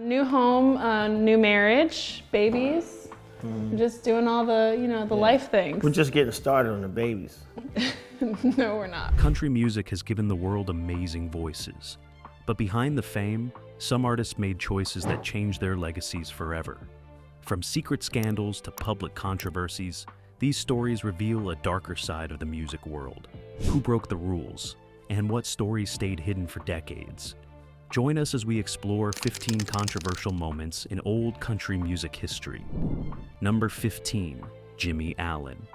New home, new marriage, babies. Just doing all the, the life things. We're just getting started on the babies. No, we're not. Country music has given the world amazing voices. But behind the fame, some artists made choices that changed their legacies forever. From secret scandals to public controversies, these stories reveal a darker side of the music world. Who broke the rules, and what stories stayed hidden for decades? Join us as we explore 15 controversial moments in old country music history. Number 15, Jimmie Allen.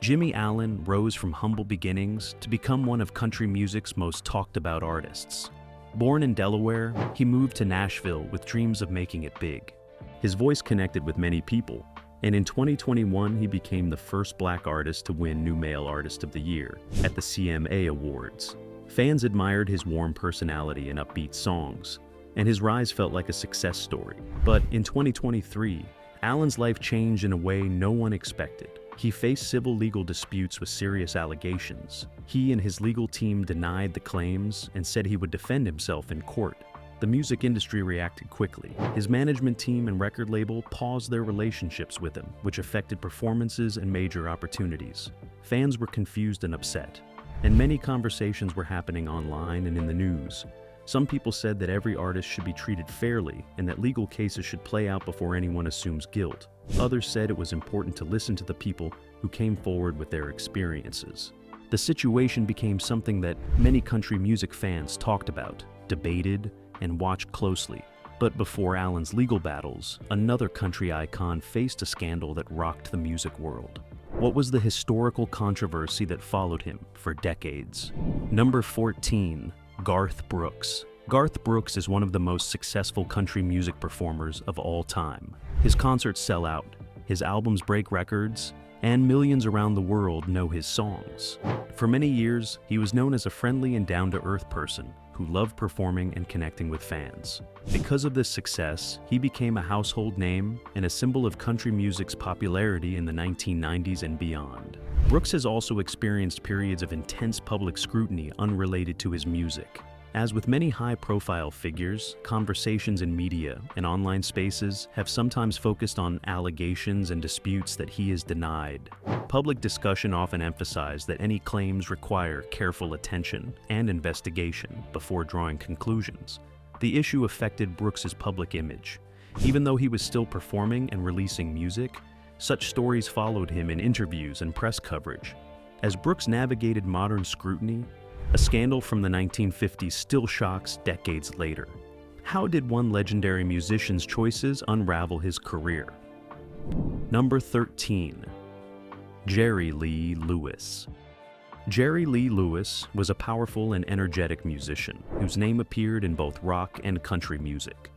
Jimmie Allen rose from humble beginnings to become one of country music's most talked about artists. Born in Delaware, he moved to Nashville with dreams of making it big. His voice connected with many people, and in 2021 he became the first Black artist to win New Male Artist of the Year at the CMA Awards. Fans admired his warm personality and upbeat songs, and his rise felt like a success story. But in 2023, Allen's life changed in a way no one expected. He faced civil legal disputes with serious allegations. He and his legal team denied the claims and said he would defend himself in court. The music industry reacted quickly. His management team and record label paused their relationships with him, which affected performances and major opportunities. Fans were confused and upset, and many conversations were happening online and in the news. Some people said that every artist should be treated fairly and that legal cases should play out before anyone assumes guilt. Others said it was important to listen to the people who came forward with their experiences. The situation became something that many country music fans talked about, debated, and watched closely. But before Allen's legal battles, another country icon faced a scandal that rocked the music world. What was the historical controversy that followed him for decades? Number 14, Garth Brooks. Garth Brooks is one of the most successful country music performers of all time. His concerts sell out, his albums break records, and millions around the world know his songs. For many years, he was known as a friendly and down-to-earth person who loved performing and connecting with fans. Because of this success, he became a household name and a symbol of country music's popularity in the 1990s and beyond. Brooks has also experienced periods of intense public scrutiny unrelated to his music. As with many high-profile figures, conversations in media and online spaces have sometimes focused on allegations and disputes that he has denied. Public discussion often emphasized that any claims require careful attention and investigation before drawing conclusions. The issue affected Brooks's public image. Even though he was still performing and releasing music, such stories followed him in interviews and press coverage. As Brooks navigated modern scrutiny, a scandal from the 1950s still shocks decades later. How did one legendary musician's choices unravel his career? Number 13, Jerry Lee Lewis. Jerry Lee Lewis was a powerful and energetic musician whose name appeared in both rock and country music.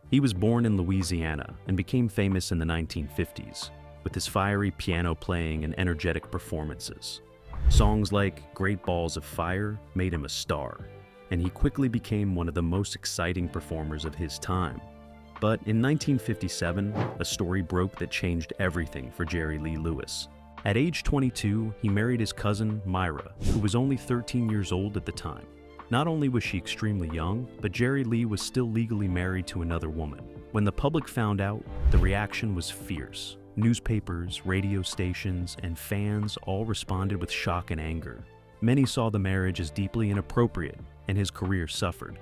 He was born in Louisiana and became famous in the 1950s with his fiery piano playing and energetic performances. Songs like Great Balls of Fire made him a star, and he quickly became one of the most exciting performers of his time. But in 1957, a story broke that changed everything for Jerry Lee Lewis. At age 22, he married his cousin, Myra, who was only 13 years old at the time. Not only was she extremely young, but Jerry Lee was still legally married to another woman. When the public found out, the reaction was fierce. Newspapers, radio stations, and fans all responded with shock and anger. Many saw the marriage as deeply inappropriate, and his career suffered.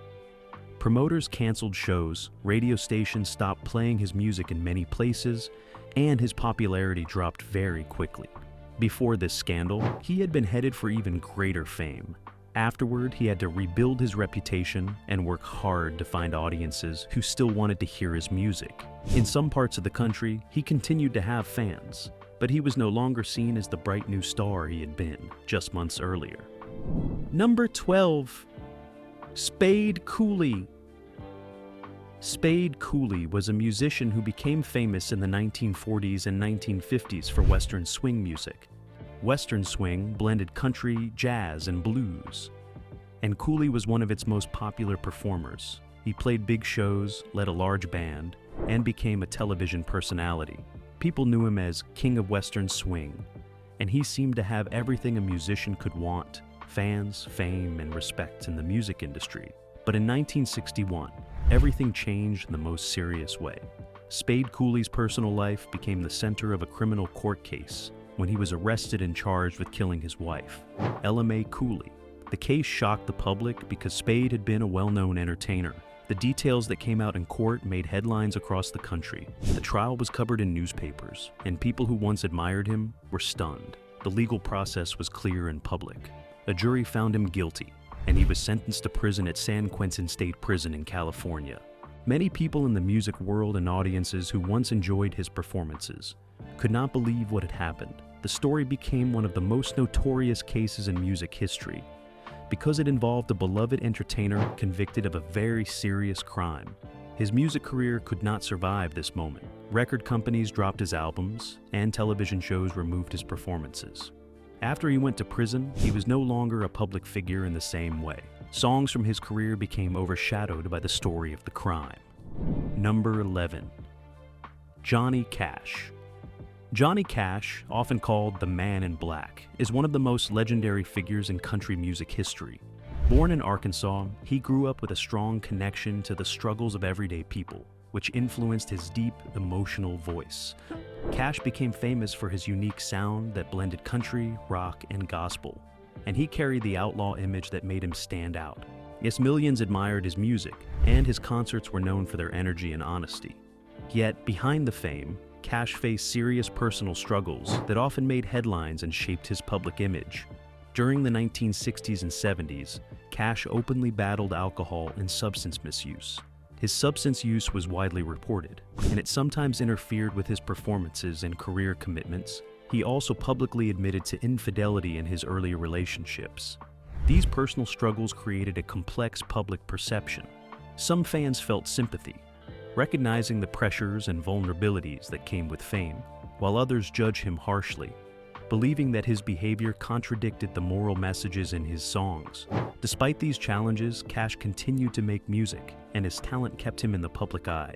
Promoters canceled shows, radio stations stopped playing his music in many places, and his popularity dropped very quickly. Before this scandal, he had been headed for even greater fame. Afterward, he had to rebuild his reputation and work hard to find audiences who still wanted to hear his music. In some parts of the country, he continued to have fans, but he was no longer seen as the bright new star he had been just months earlier. Number 12, Spade Cooley. Spade Cooley was a musician who became famous in the 1940s and 1950s for Western swing music. Western swing blended country, jazz, and blues, and Cooley was one of its most popular performers. He played big shows, led a large band, and became a television personality. People knew him as King of Western Swing, and he seemed to have everything a musician could want: fans, fame, and respect in the music industry. But in 1961, everything changed in the most serious way. Spade Cooley's personal life became the center of a criminal court case when he was arrested and charged with killing his wife, Ella Cooley. The case shocked the public because Spade had been a well-known entertainer. The details that came out in court made headlines across the country. The trial was covered in newspapers, and people who once admired him were stunned. The legal process was clear and public. A jury found him guilty, and he was sentenced to prison at San Quentin State Prison in California. Many people in the music world and audiences who once enjoyed his performances could not believe what had happened. The story became one of the most notorious cases in music history because it involved a beloved entertainer convicted of a very serious crime. His music career could not survive this moment. Record companies dropped his albums, and television shows removed his performances. After he went to prison, he was no longer a public figure in the same way. Songs from his career became overshadowed by the story of the crime. Number 11. Johnny Cash. Johnny Cash, often called the Man in Black, is one of the most legendary figures in country music history. Born in Arkansas, he grew up with a strong connection to the struggles of everyday people, which influenced his deep, emotional voice. Cash became famous for his unique sound that blended country, rock, and gospel, and he carried the outlaw image that made him stand out. Yes, millions admired his music, and his concerts were known for their energy and honesty. Yet, behind the fame, Cash faced serious personal struggles that often made headlines and shaped his public image. During the 1960s and 70s, Cash openly battled alcohol and substance misuse. His substance use was widely reported, and it sometimes interfered with his performances and career commitments. He also publicly admitted to infidelity in his earlier relationships. These personal struggles created a complex public perception. Some fans felt sympathy, recognizing the pressures and vulnerabilities that came with fame, while others judged him harshly, believing that his behavior contradicted the moral messages in his songs. Despite these challenges, Cash continued to make music, and his talent kept him in the public eye.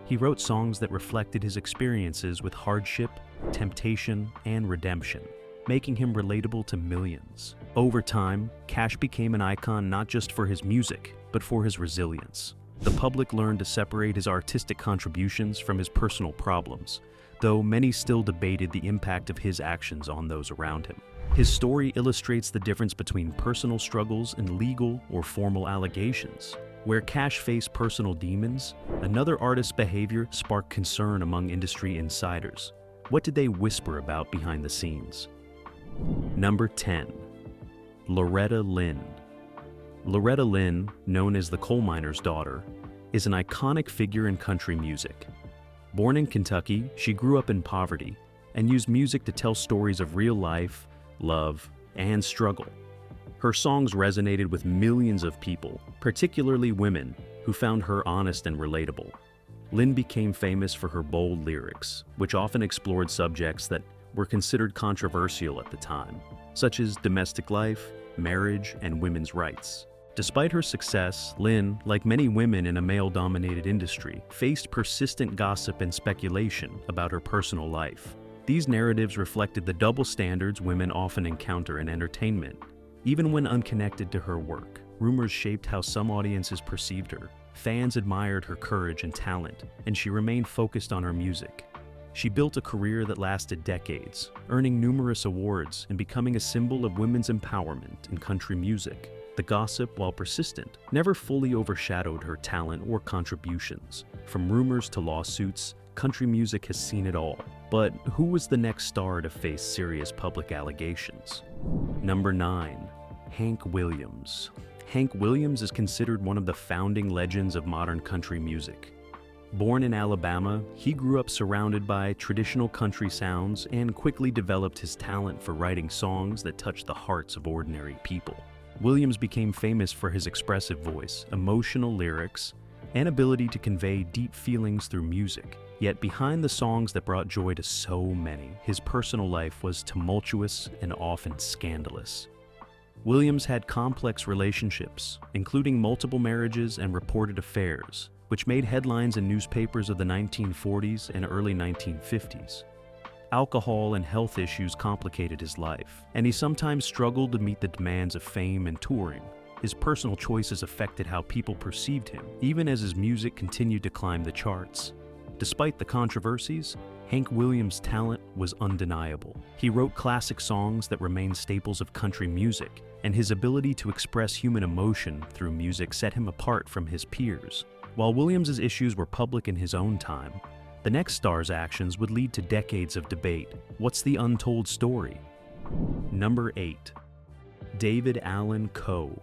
He wrote songs that reflected his experiences with hardship, temptation, and redemption, making him relatable to millions. Over time, Cash became an icon not just for his music, but for his resilience. The public learned to separate his artistic contributions from his personal problems, though many still debated the impact of his actions on those around him. His story illustrates the difference between personal struggles and legal or formal allegations. Where Cash faced personal demons, another artist's behavior sparked concern among industry insiders. What did they whisper about behind the scenes? Number 10. Loretta Lynn. Loretta Lynn, known as the coal miner's daughter, is an iconic figure in country music. Born in Kentucky, she grew up in poverty and used music to tell stories of real life, love, and struggle. Her songs resonated with millions of people, particularly women, who found her honest and relatable. Lynn became famous for her bold lyrics, which often explored subjects that were considered controversial at the time, such as domestic life, marriage, and women's rights. Despite her success, Lynn, like many women in a male-dominated industry, faced persistent gossip and speculation about her personal life. These narratives reflected the double standards women often encounter in entertainment. Even when unconnected to her work, rumors shaped how some audiences perceived her. Fans admired her courage and talent, and she remained focused on her music. She built a career that lasted decades, earning numerous awards and becoming a symbol of women's empowerment in country music. The gossip, while persistent, never fully overshadowed her talent or contributions. From rumors to lawsuits, country music has seen it all. But who was the next star to face serious public allegations? Number 9. Hank Williams. Hank Williams is considered one of the founding legends of modern country music. Born in Alabama, he grew up surrounded by traditional country sounds and quickly developed his talent for writing songs that touched the hearts of ordinary people. Williams became famous for his expressive voice, emotional lyrics, and ability to convey deep feelings through music. Yet behind the songs that brought joy to so many, his personal life was tumultuous and often scandalous. Williams had complex relationships, including multiple marriages and reported affairs, which made headlines in newspapers of the 1940s and early 1950s. Alcohol and health issues complicated his life, and he sometimes struggled to meet the demands of fame and touring. his personal choices affected how people perceived him, even as his music continued to climb the charts. Despite the controversies, Hank Williams' talent was undeniable. He wrote classic songs that remain staples of country music, and his ability to express human emotion through music set him apart from his peers. While Williams' issues were public in his own time, the next star's actions would lead to decades of debate. What's the untold story? Number 8. David Allan Coe.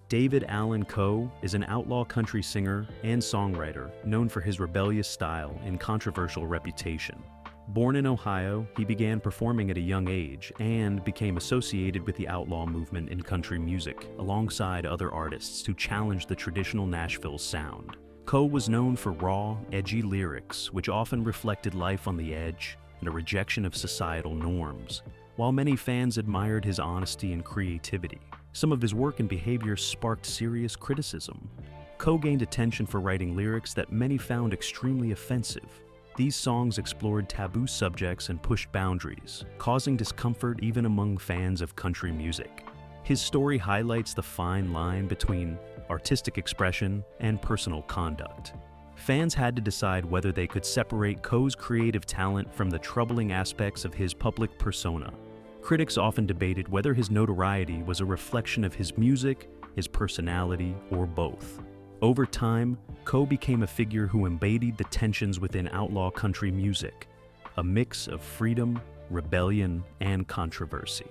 David Allan Coe is an outlaw country singer and songwriter known for his rebellious style and controversial reputation. Born in Ohio, he began performing at a young age and became associated with the outlaw movement in country music, alongside other artists who challenged the traditional Nashville sound. Coe was known for raw, edgy lyrics, which often reflected life on the edge and a rejection of societal norms. While many fans admired his honesty and creativity, some of his work and behavior sparked serious criticism. Coe gained attention for writing lyrics that many found extremely offensive. These songs explored taboo subjects and pushed boundaries, causing discomfort even among fans of country music. His story highlights the fine line between artistic expression and personal conduct. Fans had to decide whether they could separate Coe's creative talent from the troubling aspects of his public persona. Critics often debated whether his notoriety was a reflection of his music, his personality, or both. Over time, Coe became a figure who embodied the tensions within outlaw country music, a mix of freedom, rebellion, and controversy.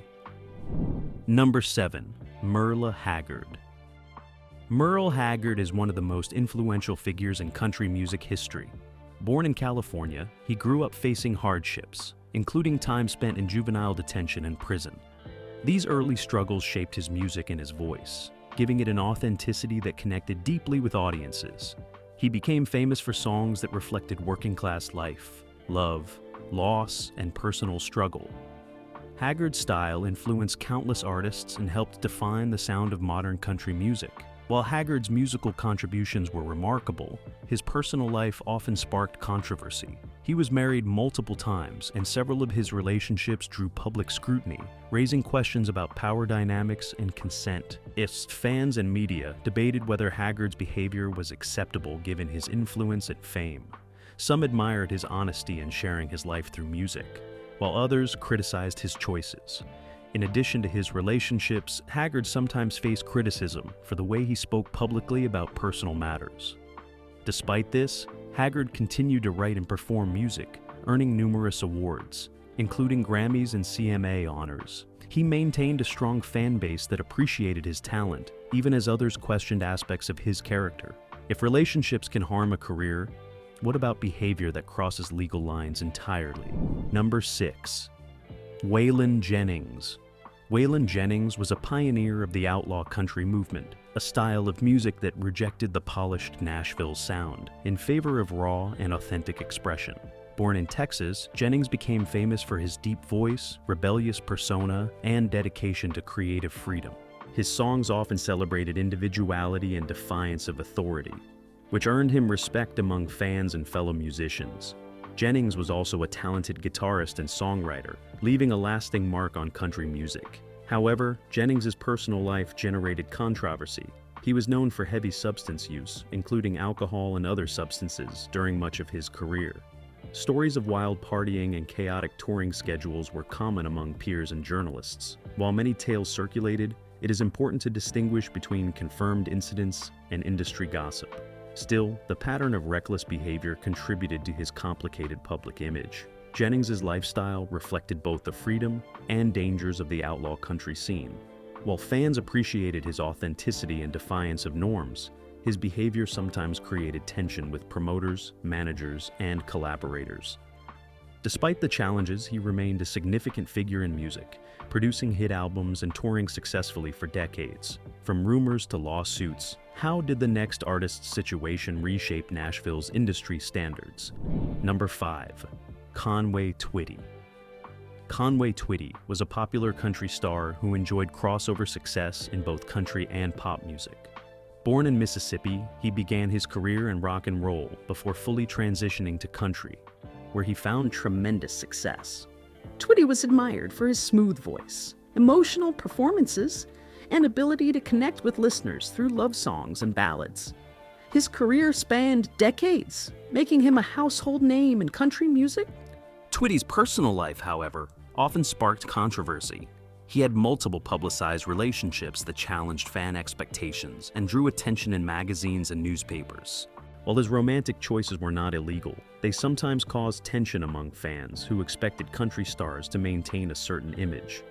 Number 7. Merle Haggard. Merle Haggard is one of the most influential figures in country music history. Born in California, he grew up facing hardships, including time spent in juvenile detention and prison. These early struggles shaped his music and his voice, giving it an authenticity that connected deeply with audiences. He became famous for songs that reflected working-class life, love, loss, and personal struggle. Haggard's style influenced countless artists and helped define the sound of modern country music. While Haggard's musical contributions were remarkable, his personal life often sparked controversy. He was married multiple times, and several of his relationships drew public scrutiny, raising questions about power dynamics and consent. Fans and media debated whether Haggard's behavior was acceptable given his influence and fame. Some admired his honesty in sharing his life through music, while others criticized his choices. In addition to his relationships, Haggard sometimes faced criticism for the way he spoke publicly about personal matters. Despite this, Haggard continued to write and perform music, earning numerous awards, including Grammys and CMA honors. He maintained a strong fan base that appreciated his talent, even as others questioned aspects of his character. If relationships can harm a career, what about behavior that crosses legal lines entirely? Number 6. Waylon Jennings. Waylon Jennings was a pioneer of the outlaw country movement, a style of music that rejected the polished Nashville sound in favor of raw and authentic expression. Born in Texas, Jennings became famous for his deep voice, rebellious persona, and dedication to creative freedom. His songs often celebrated individuality and defiance of authority, which earned him respect among fans and fellow musicians. Jennings was also a talented guitarist and songwriter, leaving a lasting mark on country music. However, Jennings's personal life generated controversy. He was known for heavy substance use, including alcohol and other substances, during much of his career. Stories of wild partying and chaotic touring schedules were common among peers and journalists. While many tales circulated, it is important to distinguish between confirmed incidents and industry gossip. Still, the pattern of reckless behavior contributed to his complicated public image. Jennings's lifestyle reflected both the freedom and dangers of the outlaw country scene. While fans appreciated his authenticity and defiance of norms, his behavior sometimes created tension with promoters, managers, and collaborators. Despite the challenges, he remained a significant figure in music, producing hit albums and touring successfully for decades. From rumors to lawsuits, how did the next artist's situation reshape Nashville's industry standards? Number 5. Conway Twitty. Conway Twitty was a popular country star who enjoyed crossover success in both country and pop music. Born in Mississippi, he began his career in rock and roll before fully transitioning to country, where he found tremendous success. Twitty was admired for his smooth voice, emotional performances, and ability to connect with listeners through love songs and ballads. His career spanned decades, making him a household name in country music. Twitty's personal life, however, often sparked controversy. He had multiple publicized relationships that challenged fan expectations and drew attention in magazines and newspapers. While his romantic choices were not illegal, they sometimes caused tension among fans who expected country stars to maintain a certain image.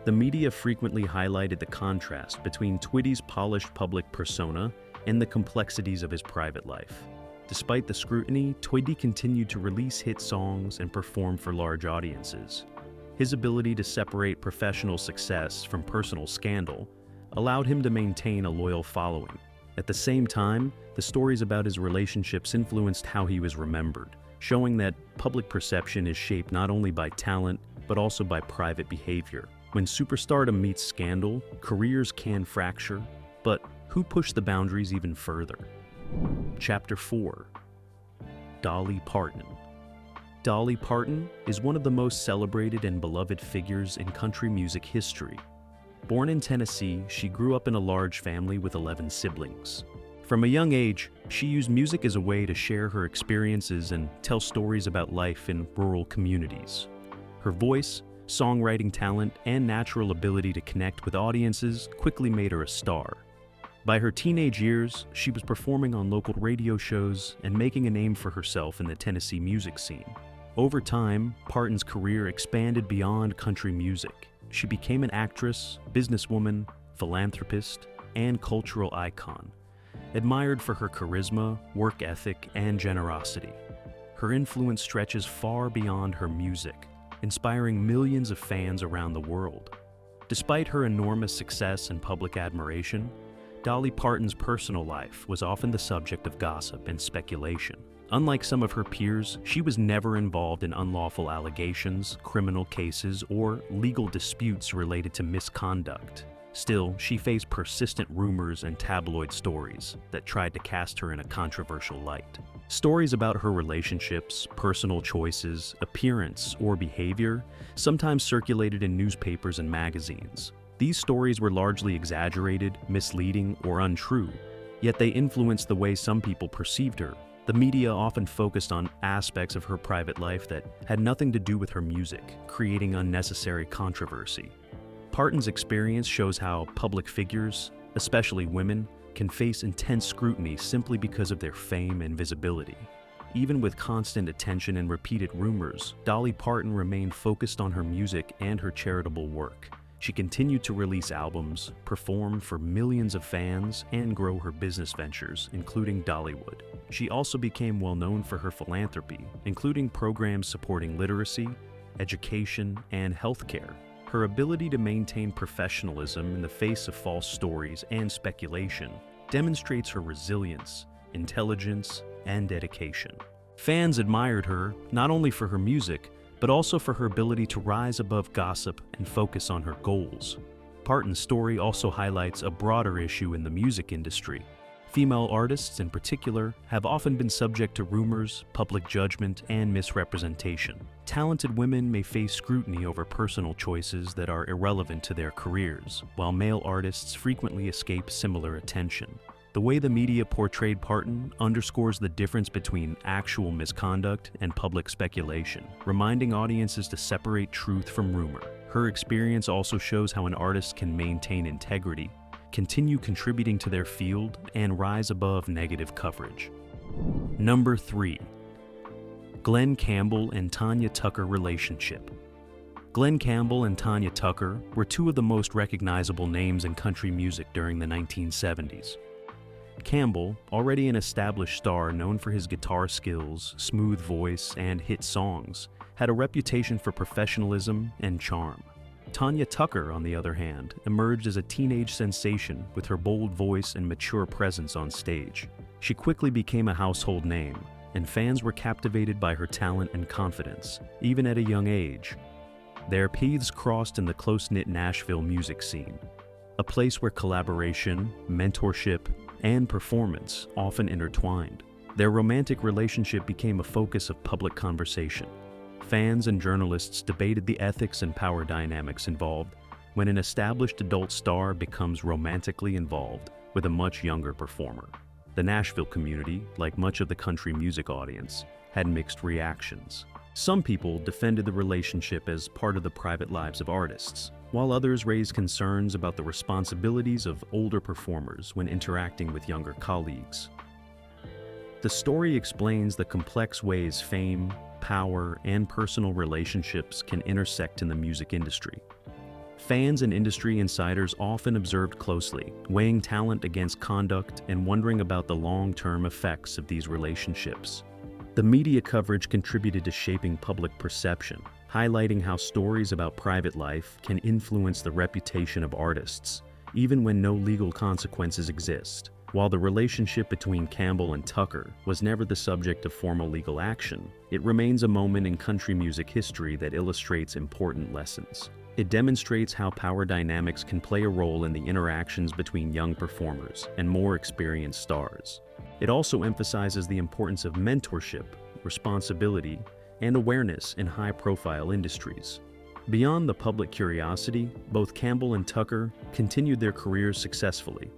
The media frequently highlighted the contrast between Twitty's polished public persona and the complexities of his private life. Despite the scrutiny, Twitty continued to release hit songs and perform for large audiences. His ability to separate professional success from personal scandal allowed him to maintain a loyal following. At the same time, the stories about his relationships influenced how he was remembered, showing that public perception is shaped not only by talent, but also by private behavior. When superstardom meets scandal, careers can fracture, but who pushed the boundaries even further? Chapter 4. Dolly Parton. Dolly Parton is one of the most celebrated and beloved figures in country music history. Born in Tennessee, she grew up in a large family with 11 siblings. From a young age, she used music as a way to share her experiences and tell stories about life in rural communities. Her voice, songwriting talent, and natural ability to connect with audiences quickly made her a star. By her teenage years, she was performing on local radio shows and making a name for herself in the Tennessee music scene. Over time, Parton's career expanded beyond country music. She became an actress, businesswoman, philanthropist, and cultural icon, admired for her charisma, work ethic, and generosity. Her influence stretches far beyond her music, inspiring millions of fans around the world. Despite her enormous success and public admiration, Dolly Parton's personal life was often the subject of gossip and speculation. Unlike some of her peers, she was never involved in unlawful allegations, criminal cases, or legal disputes related to misconduct. Still, she faced persistent rumors and tabloid stories that tried to cast her in a controversial light. Stories about her relationships, personal choices, appearance, or behavior sometimes circulated in newspapers and magazines. These stories were largely exaggerated, misleading, or untrue, yet they influenced the way some people perceived her. The media often focused on aspects of her private life that had nothing to do with her music, creating unnecessary controversy. Parton's experience shows how public figures, especially women, can face intense scrutiny simply because of their fame and visibility. Even with constant attention and repeated rumors, Dolly Parton remained focused on her music and her charitable work. She continued to release albums, perform for millions of fans, and grow her business ventures, including Dollywood. She also became well known for her philanthropy, including programs supporting literacy, education, and healthcare. Her ability to maintain professionalism in the face of false stories and speculation demonstrates her resilience, intelligence, and dedication. Fans admired her not only for her music, but also for her ability to rise above gossip and focus on her goals. Parton's story also highlights a broader issue in the music industry. Female artists, in particular, have often been subject to rumors, public judgment, and misrepresentation. Talented women may face scrutiny over personal choices that are irrelevant to their careers, while male artists frequently escape similar attention. The way the media portrayed Parton underscores the difference between actual misconduct and public speculation, reminding audiences to separate truth from rumor. Her experience also shows how an artist can maintain integrity, continue contributing to their field, and rise above negative coverage. Number 3. Glen Campbell and Tanya Tucker relationship. Glen Campbell and Tanya Tucker were two of the most recognizable names in country music during the 1970s. Campbell, already an established star known for his guitar skills, smooth voice, and hit songs, had a reputation for professionalism and charm. Tanya Tucker, on the other hand, emerged as a teenage sensation with her bold voice and mature presence on stage. She quickly became a household name, and fans were captivated by her talent and confidence, even at a young age. Their paths crossed in the close-knit Nashville music scene, a place where collaboration, mentorship, and performance often intertwined. Their romantic relationship became a focus of public conversation. Fans and journalists debated the ethics and power dynamics involved, when an established adult star becomes romantically involved with a much younger performer. The Nashville community, like much of the country music audience, had mixed reactions. Some people defended the relationship as part of the private lives of artists, while others raised concerns about the responsibilities of older performers when interacting with younger colleagues. The story explains the complex ways fame, power, and personal relationships can intersect in the music industry. Fans and industry insiders often observed closely, weighing talent against conduct and wondering about the long-term effects of these relationships. The media coverage contributed to shaping public perception, highlighting how stories about private life can influence the reputation of artists, even when no legal consequences exist. While the relationship between Campbell and Tucker was never the subject of formal legal action, it remains a moment in country music history that illustrates important lessons. It demonstrates how power dynamics can play a role in the interactions between young performers and more experienced stars. It also emphasizes the importance of mentorship, responsibility, and awareness in high-profile industries. Beyond the public curiosity, both Campbell and Tucker continued their careers successfully.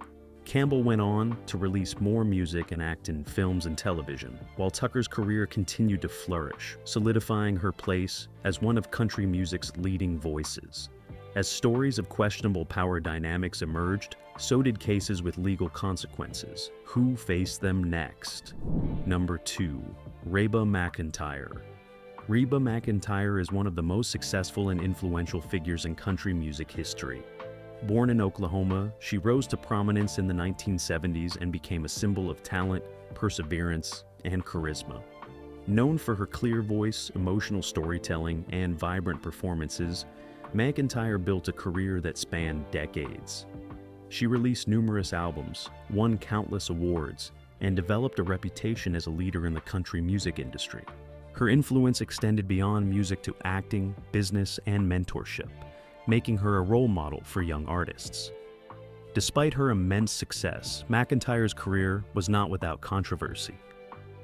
Campbell went on to release more music and act in films and television, while Tucker's career continued to flourish, solidifying her place as one of country music's leading voices. As stories of questionable power dynamics emerged, so did cases with legal consequences. Who faced them next? Number 2. Reba McEntire. Reba McEntire is one of the most successful and influential figures in country music history. Born in Oklahoma, she rose to prominence in the 1970s and became a symbol of talent, perseverance, and charisma. Known for her clear voice, emotional storytelling, and vibrant performances, McEntire built a career that spanned decades. She released numerous albums, won countless awards, and developed a reputation as a leader in the country music industry. Her influence extended beyond music to acting, business, and mentorship, making her a role model for young artists. Despite her immense success, McEntire's career was not without controversy.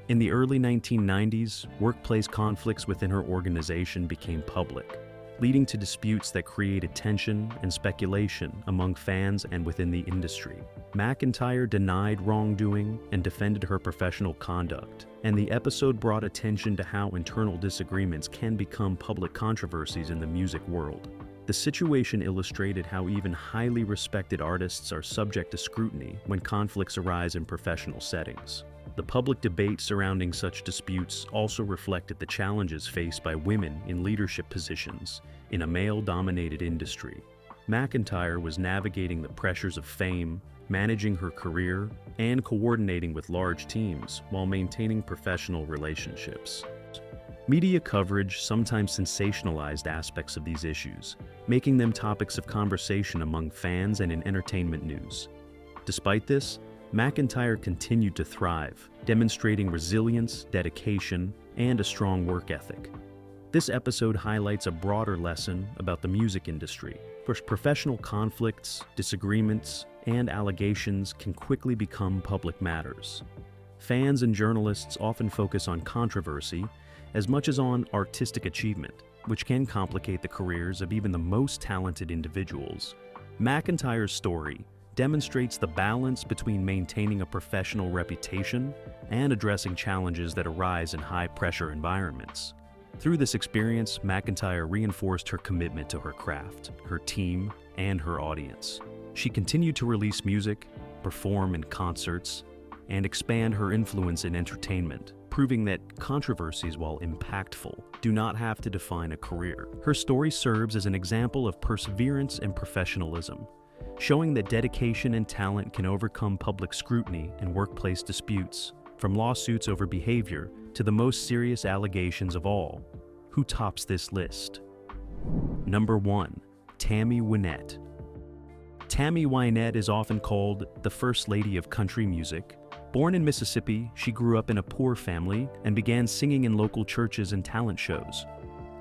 In the early 1990s, workplace conflicts within her organization became public, leading to disputes that created tension and speculation among fans and within the industry. McEntire denied wrongdoing and defended her professional conduct, and the episode brought attention to how internal disagreements can become public controversies in the music world. The situation illustrated how even highly respected artists are subject to scrutiny when conflicts arise in professional settings. The public debate surrounding such disputes also reflected the challenges faced by women in leadership positions in a male-dominated industry. McEntire was navigating the pressures of fame, managing her career, and coordinating with large teams while maintaining professional relationships. Media coverage sometimes sensationalized aspects of these issues, making them topics of conversation among fans and in entertainment news. Despite this, McEntire continued to thrive, demonstrating resilience, dedication, and a strong work ethic. This episode highlights a broader lesson about the music industry, where professional conflicts, disagreements, and allegations can quickly become public matters. Fans and journalists often focus on controversy as much as on artistic achievement, which can complicate the careers of even the most talented individuals. McEntire's story demonstrates the balance between maintaining a professional reputation and addressing challenges that arise in high-pressure environments. Through this experience, McEntire reinforced her commitment to her craft, her team, and her audience. She continued to release music, perform in concerts, and expand her influence in entertainment, proving that controversies, while impactful, do not have to define a career. Her story serves as an example of perseverance and professionalism, showing that dedication and talent can overcome public scrutiny and workplace disputes, from lawsuits over behavior to the most serious allegations of all. Who tops this list? Number 1. Tammy Wynette. Tammy Wynette is often called the First Lady of country music. Born in Mississippi, she grew up in a poor family and began singing in local churches and talent shows.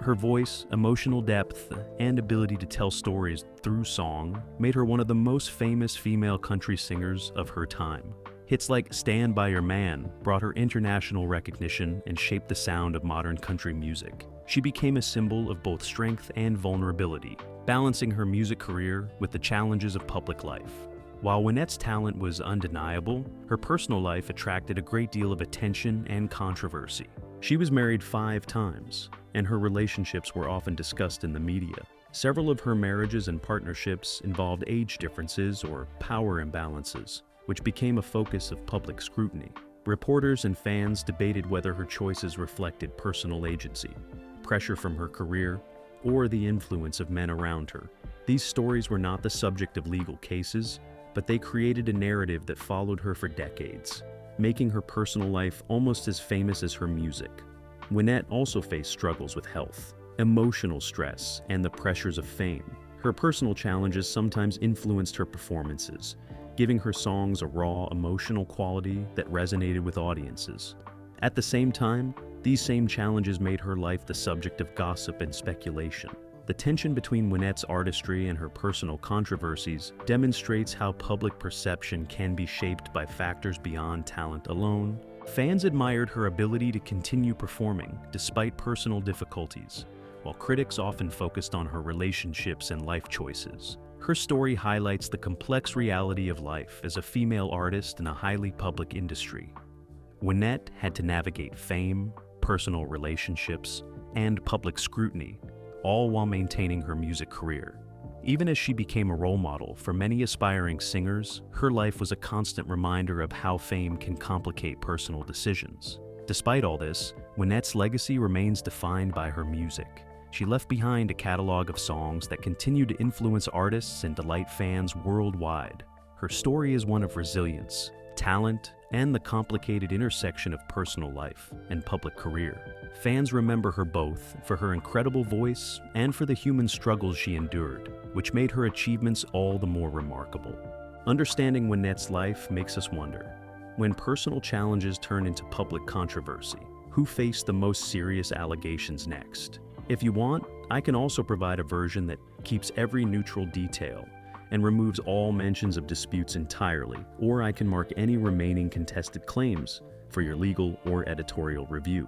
Her voice, emotional depth, and ability to tell stories through song made her one of the most famous female country singers of her time. Hits like Stand By Your Man brought her international recognition and shaped the sound of modern country music. She became a symbol of both strength and vulnerability, balancing her music career with the challenges of public life. While Wynette's talent was undeniable, her personal life attracted a great deal of attention and controversy. She was married 5 times, and her relationships were often discussed in the media. Several of her marriages and partnerships involved age differences or power imbalances, which became a focus of public scrutiny. Reporters and fans debated whether her choices reflected personal agency, pressure from her career, or the influence of men around her. These stories were not the subject of legal cases, but they created a narrative that followed her for decades, making her personal life almost as famous as her music. Wynette also faced struggles with health, emotional stress, and the pressures of fame. Her personal challenges sometimes influenced her performances, giving her songs a raw, emotional quality that resonated with audiences. At the same time, these same challenges made her life the subject of gossip and speculation. The tension between Wynette's artistry and her personal controversies demonstrates how public perception can be shaped by factors beyond talent alone. Fans admired her ability to continue performing despite personal difficulties, while critics often focused on her relationships and life choices. Her story highlights the complex reality of life as a female artist in a highly public industry. Wynette had to navigate fame, personal relationships, and public scrutiny, all while maintaining her music career. Even as she became a role model for many aspiring singers, her life was a constant reminder of how fame can complicate personal decisions. Despite all this, Wynette's legacy remains defined by her music. She left behind a catalog of songs that continue to influence artists and delight fans worldwide. Her story is one of resilience, talent, and the complicated intersection of personal life and public career. Fans remember her both for her incredible voice and for the human struggles she endured, which made her achievements all the more remarkable. Understanding Wynette's life makes us wonder, when personal challenges turn into public controversy, who faced the most serious allegations next? If you want, I can also provide a version that keeps every neutral detail and removes all mentions of disputes entirely, or I can mark any remaining contested claims for your legal or editorial review.